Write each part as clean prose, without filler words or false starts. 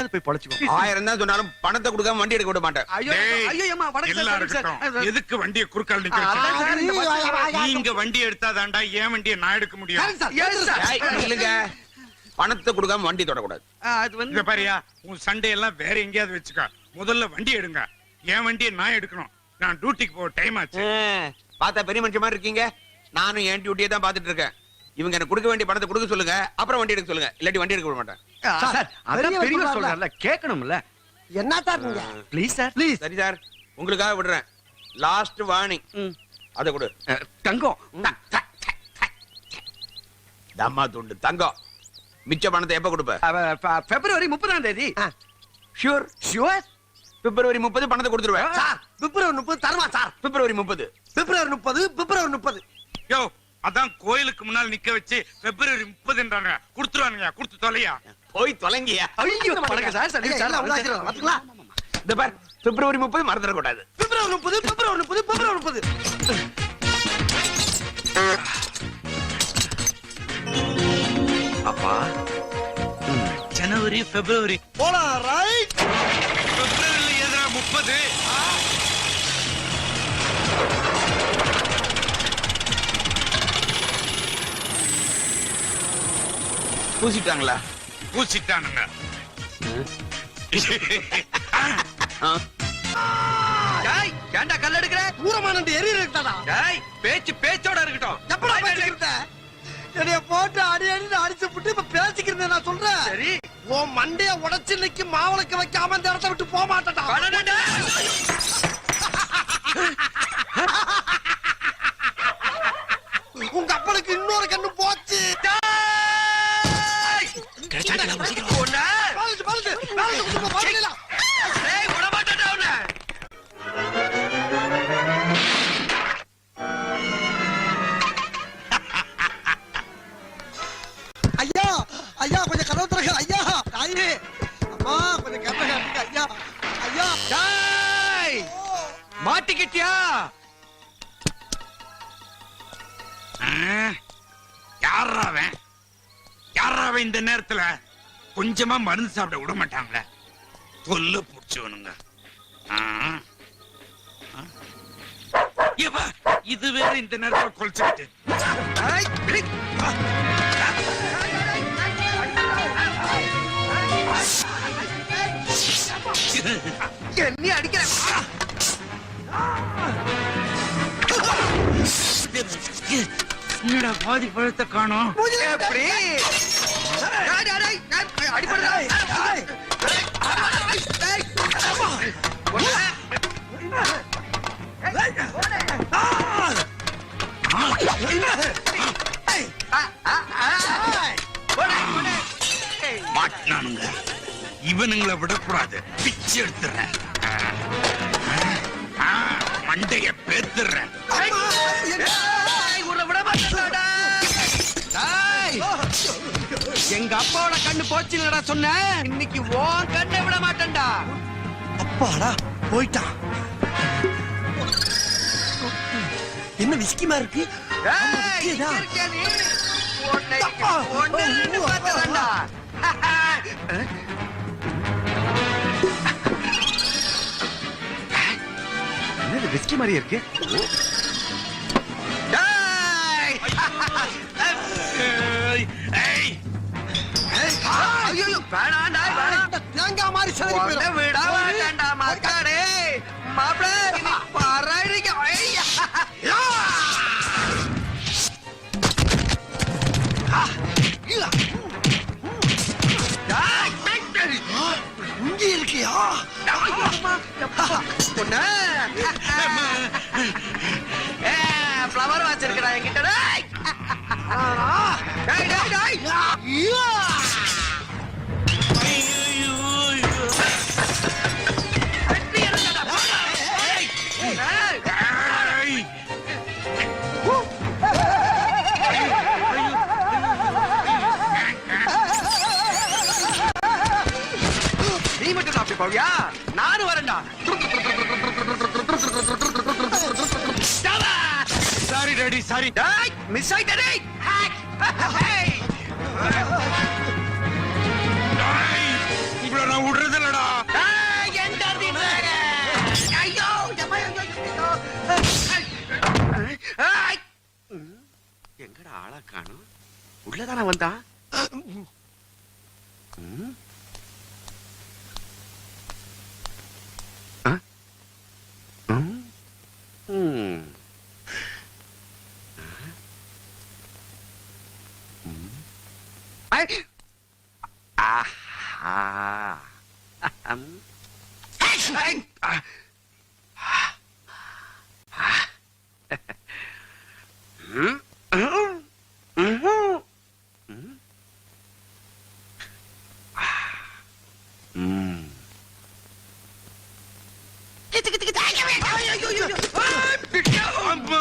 எப்படியாவது போய் பொழைச்சுக்கோ. 1000 தான் சொன்னாலும் பணத்தை கொடுக்காம வண்டி எடுக்க விட மாட்டேன். எதுக்கு வண்டியை குறுக்கால் நிக்க? நீங்க வண்டி எடுத்தாதாண்டா ஏன் வண்டியை நான் எடுக்க முடியும்? இல்லங்க, பணத்தை கொடுக்காம வண்டி தொடக்கூடாது. பாரியா, உன் சண்டை எல்லாம் வேற எங்கேயாவது வச்சுக்க. முதல்ல வண்டி எடுங்க. என் வண்டியை நான் எடுக்கணும். நான் டியூட்டிக்கு போக டைம் ஆச்சு. பார்த்தா பெரிய மனுஷன் மாதிரி இருக்கீங்க. நானும் என் டியூட்டியை தான் பாத்துட்டு இருக்கேன். இவங்க எனக்கு கொடுக்க வேண்டிய பணத்தை கொடுக்க சொல்லுங்க, அப்புறம் வண்டி எடுக்க சொல்லுங்க. இல்லாட்டி வண்டி எடுக்க விட மாட்டேன். சார், அதான் பெரியவர் சொல்றாருல, கேட்கணும்ல. என்ன சார் நீங்க? Please sir, please. சரி சார், உங்களுக்காக விடுறேன். Last warning. அத கொடு. தங்கம். தம்மா துண்டு தங்கம். மிச்ச பணத்தை எப்ப கொடுப்ப? பிப்ரவரி 30ஆம் தேதி. ஷூர்? ஷூர். பிப்ரவரி 30 பணத்தை கொடுத்துருவேன். சார், பிப்ரவரி 30 தரமா சார்? பிப்ரவரி 30. பிப்ரவரி 30, பிப்ரவரி 30. யோ, அதான் கோயிலுக்கு முன்னால் நிக்க வச்சு பிப்ரவரி 30ன்றாங்க. கொடுத்துருவானுங்க. கொடுத்து தொலையா. போய் தொலைங்கயா. ஐயோ, வணக்கம் சார். சரி சார், பாத்தீங்களா? இந்த பார், பிப்ரவரி 30 மறந்துட கூடாது. பிப்ரவரி 30, பிப்ரவரி 30, பிப்ரவரி 30. அப்பா, ஜனவரி பிப்ரவரி போலாம். ரைட். பிப்ரவரில ஏதா 30? பூசிட்டாங்களா? பூசிட்டானுங்க. டேய், ஏன்டா கல்ல எடுக்கற? ஊரமானண்டு எரியற இருக்கடா. டேய், பேச்சு பேச்சோட இருக்கட்டும். எப்படா பேசிக்கிட்ட? என்னைய போட்டு அடி அடிச்சு புட்டு இப்ப பேசிக்கிறேன் நான் சொல்றேன். சரி, உன் மண்டைய உடைச்சு இன்னைக்கு மாவளக்க வைக்காம இந்த இடத்தை விட்டு போக மாட்டேன்டா. உங்க அப்பனுக்கு இன்னொரு கண்ணு போச்சு. ஐயா, ஐயா கொஞ்சம் கதவு திறங்க. ஐயா, தாயே, அம்மா கொஞ்சம் கதவு திறங்க. ஐயா, ஐயா. டேய், மாட்டிக்கிட்டியா? யாராவன்? யாராவன் இந்த நேரத்துல கொஞ்சமா மருந்து சாப்பிட விட மாட்டாங்களே. தொல்ல புடிச்சவனுங்க. இது வேற இந்த நேரத்துல கொலைச்சுக்கிட்டு. என்ன அடிக்கிற? என்னடா பாதி பழத்தை காணோம்? எப்படி? அடிப்படுறா. மாட்டினானுங்க. இவனுங்களை விடக்கூடாது. பிச்சு எடுத்துறேன். மண்டைய பேத்துறேன். எங்க அப்பாவோட கண்ணு போச்சுலடா சொன்ன. இன்னைக்கு உன் கண்ணை விட மாட்டேன்டா. அப்பாடா போயிட்டான். என்ன விஸ்கிமா இருக்கு? என்னது விஸ்கி மாதிரி இருக்கு? தேங்காய் மாதிரி விட மாட்டேன்டா மக்களே. மாப்பிள்ள பராடிக்க. இங்க இருக்கியா? ஃப்ளவர் வச்சிருக்கா என்கிட்ட. நீ மட்டும் சாப்பிட்டு போவியா? நானும் வரேன்டா. Sorry daddy, sorry. மிஸ் ஆயிட்டே. இவ்வளவு நான் விடுறது ஆளை காணும். உள்ளதானே வந்தான். ம்? ஆ? ம்? ம். ம். ஐ! ஆஹா. அம். ஐ! ஆ. ம்? ம்? ம்? ம்? ம். அம்மா!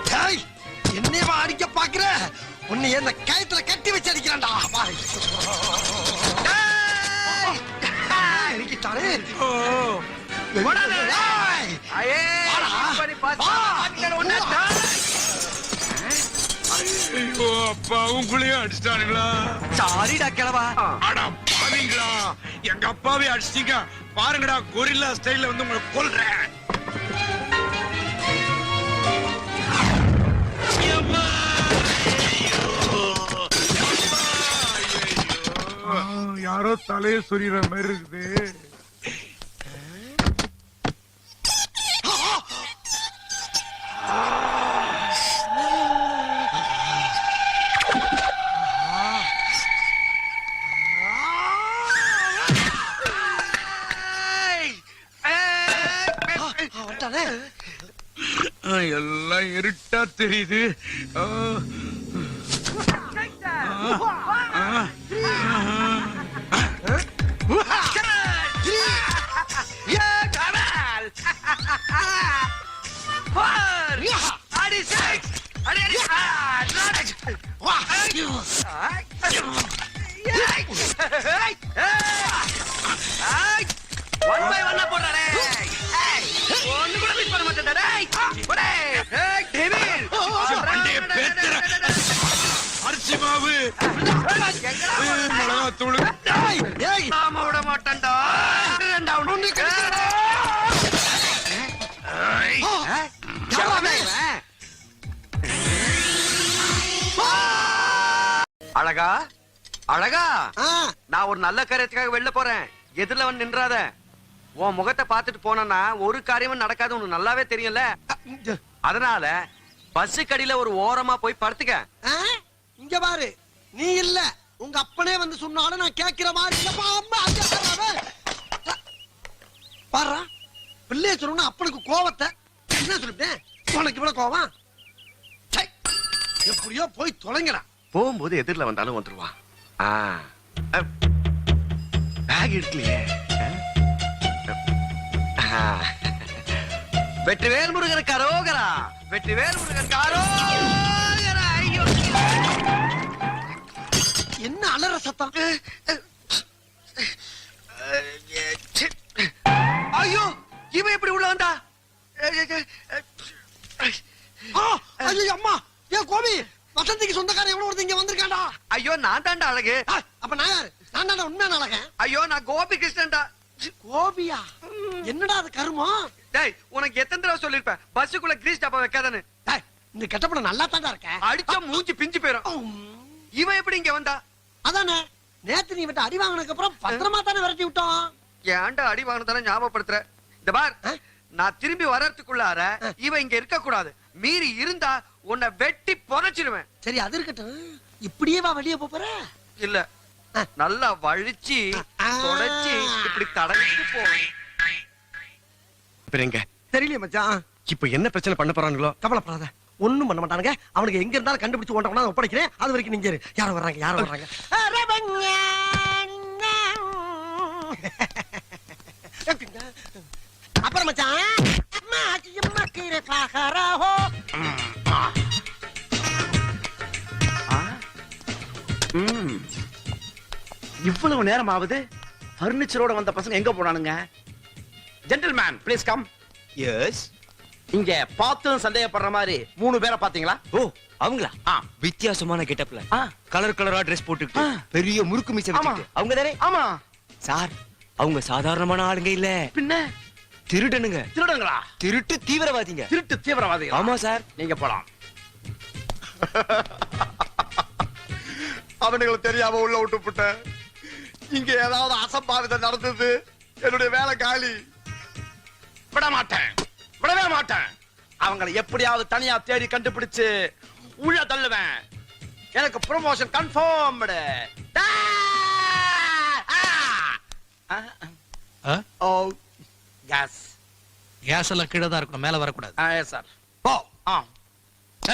டேய், என்னையவா அடிக்க பாக்குற? உன்னை என்ன கயத்துல கட்டி வச்சு அடிக்கிறான்டா. பாரு. அடிக்கிட்டானே. ஓ! டேய். ஐயே! வாடா. இப்படி பாத்து வா. பாத்துக்கிற உன்னை தான். ஐயோ அப்பா உங்களையும் அடிச்சிட்டானுங்களா? சாரிடா கிழவா. அடா பாவீங்களா, எங்க அப்பாவே அடிச்சிட்டீங்க பாருங்கடா. கொரில்லா ஸ்டைல்ல வந்து உங்களை கொல்றேன். அம்மா! ஐயோ! அம்மா! ஐயையோ! யாரோ தலைய சொறிற மாதிரி இருக்குது. வந்துட்டானே. எல்லாம் இருட்டா தெரியுது. ஆ. ஆ. அடி six. அடி அடி. வா. ஒன் பை ஒன்னா போடுறானே. ஒண்ணு கூட மிஸ் பண்ண மாட்டேன்டா டேய். போடே. ஏய் டேவிட். வண்டியை பேத்துற. அரிசி மாவு, மிளகாத்தூள். டேய், டேய். நாம விட மாட்டேன்டா. ரெண்டாவது ஒண்ணு கிடைச்சதுடா. ஐய். யாராவே? அழகா அழகா, ஆ, நான் ஒரு நல்ல காரியத்துக்காக வெளில போறேன். எதிரில வந்து நின்றாத. உன் முகத்தை பார்த்துட்டு போனா ஒரு காரியமும் நடக்காது, உனக்கு நல்லாவே தெரியும்ல. அதனால பஸ் கடியில ஒரு ஓரமா போய் படுத்துக்க. ஆ, இங்க பாரு. நீ இல்ல, உங்க அப்பனே வந்து சொன்னாலும் நான் கேட்கிற மாதிரி இல்லப்பா. அம்மா, அங்க பாரு. பாருடா, பிள்ளைய சொல்லணும்னா அப்பனுக்கு கோவத்தை என்ன சொல்லிட்டேன்? உனக்கு இவ்வளவு கோவம்? சை, எப்படியோ போய் தொலைங்கடா. போகும்போது எதிரில வந்தாலும் வந்துருவான். பேக் இருக்குலையே. வெற்றிவேல் முருகனுக்கு அரோகரா, வெற்றிவேல் முருகனுக்கு அரோகரா. ஐயோ, என்ன அலற சத்தம்? ஐயோ, இவன் எப்படி உள்ள வந்தா? ஆ, ஐயோ அம்மா, ஏன் கோபி? வசந்திக்கு சொந்தக்காரன் எவ்வளவு ஒருத்தன் இங்க வந்திருக்காண்டா. ஐயோ, நான் தான்டா அழகு. ஆ, அப்ப நான் யாரு? நான் தாண்டா உண்மையான அழகன். ஐயோ, நான் கோபி கிருஷ்ணன்டா. கோபியா? என்னடா அது கருமம்? டேய், உனக்கு எத்தனை தடவை சொல்லிருப்பேன் பஸ்ஸுக்குள்ள கிரீஸ் டப்பா வைக்காதன்னு. டேய், இந்த கெட்டப்பட நல்லா தாண்டா இருக்க. அடிச்சா மூஞ்சி பிஞ்சு போயிரும். இவன் எப்படி இங்க வந்தா? அதானே, நேத்து நீ விட்டு அடி வாங்கினதுக்கு அப்புறம் பத்திரமா தானே விரட்டி விட்டோம். ஏன்டா அடி வாங்கினதால ஞாபகப்படுத்துற? இந்த பார், நான் திரும்பி வர்றதுக்குள்ளார இவன் இங்க இருக்க கூடாது. மீறி இருந்தா உன்னை வெட்டி புதைச்சிடுவேன். சரி, அது இருக்கட்டும். இப்படியே வா வெளியே போற? இல்ல, நல்லா வழிச்சு தொடச்சி இப்படி தடவிட்டு போவேன். இப்ப எங்க தெரியலையே மச்சான். இப்ப என்ன பிரச்சனை பண்ண போறானுங்களோ? கவலைப்படாத, ஒண்ணும் பண்ண மாட்டானுங்க. அவனுக்கு எங்க இருந்தாலும் கண்டுபிடிச்சு ஒன்றை ஒப்படைக்கிறேன். அது வரைக்கும் நீங்க இரு. யாரும் வர்றாங்க, யாரும் வர்றாங்க. அப்புறம் மச்சான், இவ்வளவு நேரம் ஆகுது. பர்னிச்சரோட வந்த பசங்க எங்க போனானுங்க? Gentleman please come. எஸ். இங்க பார்த்தும் சந்தேகப்படுற மாதிரி 3 பேரை பாத்தீங்களா? ஓ, அவங்களா? ஆ. வித்தியாசமான கெட்டப்ல ஆ. கலர் கலரா Dress போட்டுக்கிட்டு ஆ. பெரிய முறுக்கு மீசை ஆமா. வச்சுக்கிட்டு அவங்க தானே? ஆமா. சார், அவங்க சாதாரணமான ஆளுங்க இல்ல. பின்ன திருடனுங்க திருடங்களா? திருட்டு தீவிரவாதிங்க திருட்டு தீவிரவாதிகள். ஆமா சார் நீங்க போலாம். அவனுங்களுக்கு தெரியாம உள்ள விட்டு புட்டேன். இங்க ஏதாவது அசம்பாவிதம் நடந்தது, என்னுடைய வேலை காலி. விட மாட்டேன், விடவே மாட்டேன். அவங்களை எப்படியாவது தனியா தேடி கண்டுபிடிச்சு உள்ள தள்ளுவேன். எனக்கு ப்ரமோஷன் கன்ஃபார்ம்டு. ஓ கேஸ். கேஸ் எல்லாம் கீழே தான் இருக்கணும், மேல வரக்கூடாது. சார். போ. ஆ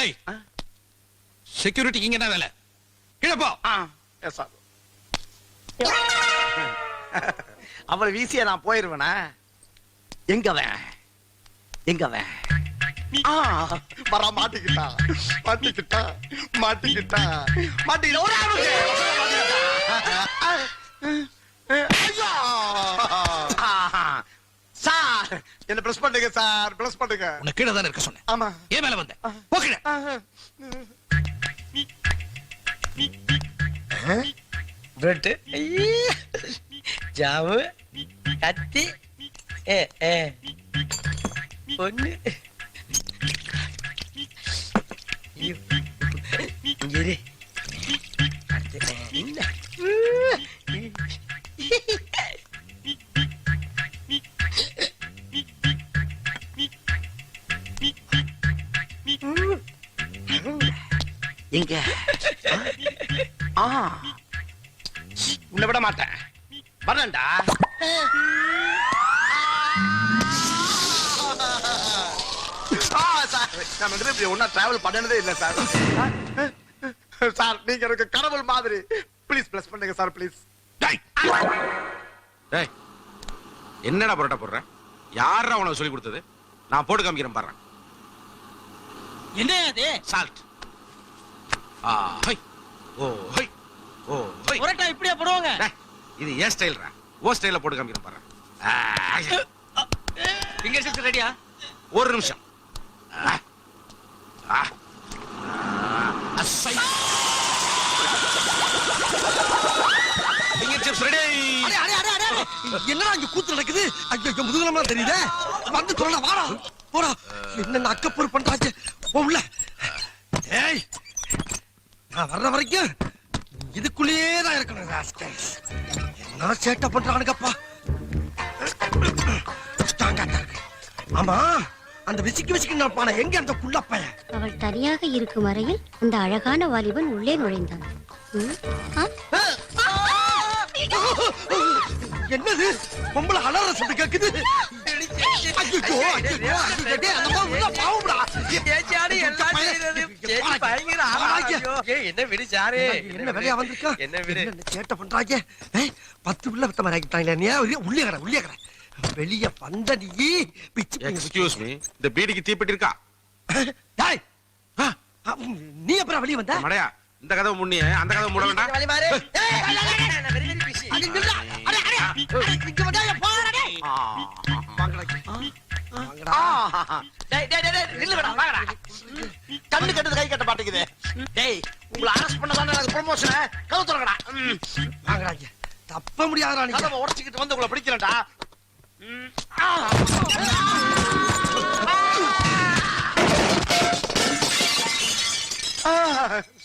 ஏய், செக்யூரிட்டிக்கு இங்க என்ன வேலை? கீழே போ. Yes sir. அவளை வீசிய நான் போயிருவேனா? எங்கவன் எங்கவன்? வர மாட்டிக்கிட்டா மாட்டிக்கிட்டா மாட்டிக்கிட்டா மாட்டிக்கிட்டா. ஒரு ஆளுங்க. ஐயா! சார் என்ன பிரஸ் பண்ணுங்க சார், பிரஸ் பண்ணுங்க. உன்னை கீழே தானே இருக்க சொன்னேன். ஆமா. ஏன் மேல வந்த? போ கீழே. பிரெட் ஜாமு கத்தி ஒண்ணு இரு. எங்க? உன்னை விட மாட்டேன். வரேன்டா. சார் நான் வந்து இப்படி ஒன்னா டிராவல் பண்ணனதே இல்ல சார். சார் நீங்க எனக்கு கடவுள் மாதிரி. ப்ளீஸ் பிளஸ் பண்ணுங்க சார், ப்ளீஸ். டேய் என்னடா புரோட்டா போடுற? யாரா உனக்கு சொல்லி கொடுத்தது? நான் போட்டு காமிக்கிறேன் பாரு. என்ன அது? சால்ட். ஹை ஓ ஹை ஓ ஹை. புரோட்டா இப்படியா போடுவாங்க? டேய், இது ஏன் ஸ்டைல்ரா? ஓ ஸ்டைல்ல போட்டு காமிக்கிறேன் பாரு. ஃபிங்கர் சிப்ஸ் ரெடியா? ஒரு நிமிஷம். Finger chips ready. என்னடா இங்க கூத்து நடக்குது? ஐயோ முதுகலமா தெரியுதே. வந்து சொல்ல வாடா போடா. என்ன அக்கப்பூர் பண்றாச்சு. போ உள்ள. ஏய் நான் வர்ற வரைக்கும் இதுக்குள்ளேயே தான் இருக்கணும். ராஸ்கல்ஸ் என்ன சேட்டை பண்றானுங்கப்பா. ஸ்ட்ராங்கா தான் இருக்கு. ஆமா அந்த விசிக்கு நடப்பான எங்க அந்த குள்ளப்பைய? அவள் தனியாக இருக்கும் வரையில் அந்த அழகான வாலிபன் உள்ளே நுழைந்தான். என்னது பொம்பளை அலற சத்தம் கேக்குது? ஐயோ, ஐயோ, ஐயோ, டேய், அந்த மாதிரி உள்ள பாவம்டா. என்ன விடு சாரு, என்ன வேலையா வந்திருக்கா? என்ன விடு. என்ன சேட்டை பண்றாங்க? 10 பிள்ளை வித்த மாதிரி ஆக்கிட்டாங்களே. நீ உள்ளே கடை வெளிய வந்த நீ பிச்சு. எக்ஸ்கியூஸ் மீ, இந்த பீடிக்கு தீப்பெட்டி இருக்கா? டேய், நீ அப்புறம் வெளிய வந்த? மடையா, இந்த கதவு முன்னியே அந்த கதவு மூட வேண்டாம். கண்ணு கட்டது கை கட்ட மாட்டேங்குது. டேய் உங்களை அரெஸ்ட் பண்ணதானே எனக்கு ப்ரமோஷன். கதவு திறங்கடா. வாங்கடாங்க. தப்ப முடியாதடா நீ. கதவை உடைச்சிக்கிட்டு வந்து உங்களை பிடிக்கிறேன்டா.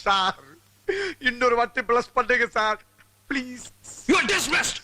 சார் இன்னொரு வாட்டி பிளஸ் பண்ணுங்க sir, please. You are dismissed.